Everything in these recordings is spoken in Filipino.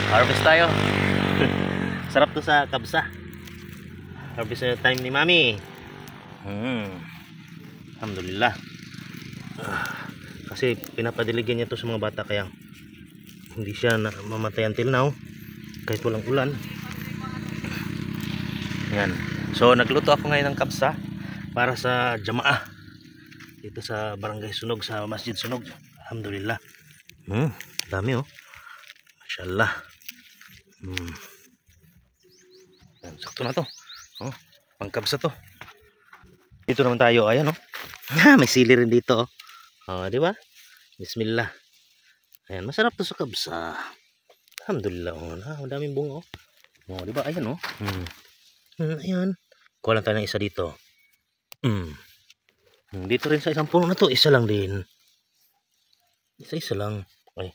Harvest tayo. Sarap to sa kabsa. Harvest time ni Mami. Alhamdulillah. Kasi pinapadiligyan niya to sa mga bata kaya hindi siya mamatay until now kahit walang ulan. Yan. So nagluto ako ngayon ng kabsa para sa jamaah dito sa Barangay Sunog, sa Masjid Sunog. Alhamdulillah. Dami oh. Masyaallah. Sakto na to. Oh, pangkabsa to. Dito naman tayo, ayan oh. May sili rin dito oh. Oh, di ba? Bismillah. Ayan, masarap to sa kabsa. Alhamdulillah. Oh, ang daming bunga oh. Oh, di ba? Ayan oh. Ayan. Kuha lang tayo ng isa dito. Dito rin sa isang puno na to, isa lang din. Isa lang. Ay,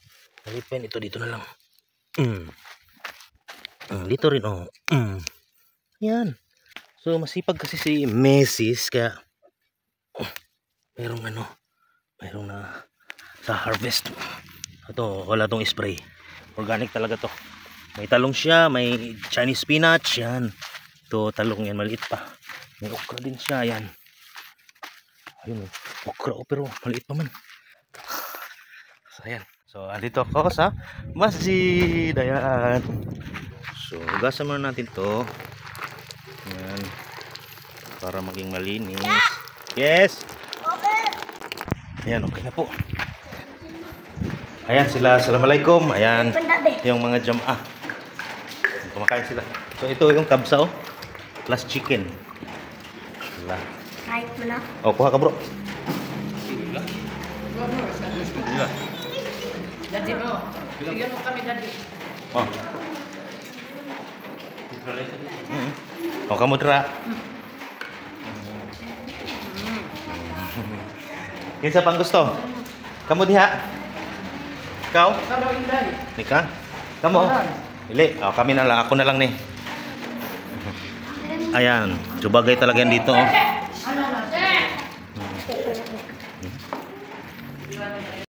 nalipin ito dito na lang. Dito rin oh. Ayan. So masipag kasi si Mrs. kaya mayroong na sa harvest. Ito, wala tong spray. Organic talaga to. May talong siya, may Chinese spinach, yan. Ito talong yan, maliit pa. May okra din siya, yan. Ayun, okra pero maliit pa man. So ayan. So andito ako sa masjid. Ayan. So hugasan muna natin to. Ayan. Para maging malinis. Yes. Okay. Ayan, okay na po. Ayan sila. Assalamualaikum. Ayan. Yung mga jamaah. Kumakain sila. So ito yung kabsa oh. Plus chicken. Wala. Kahit mo na. Oh, kuha ka bro. Daddy mo. Bigyan mo kami, Daddy. Oh. Oh, kamu dra. Kinsa pang gusto? Kamu diha? Ikaw? Nika? Kamu? Dili. Oh, kami na lang. Ako na lang ni. Ayan. Subagay talaga yan dito. Oh.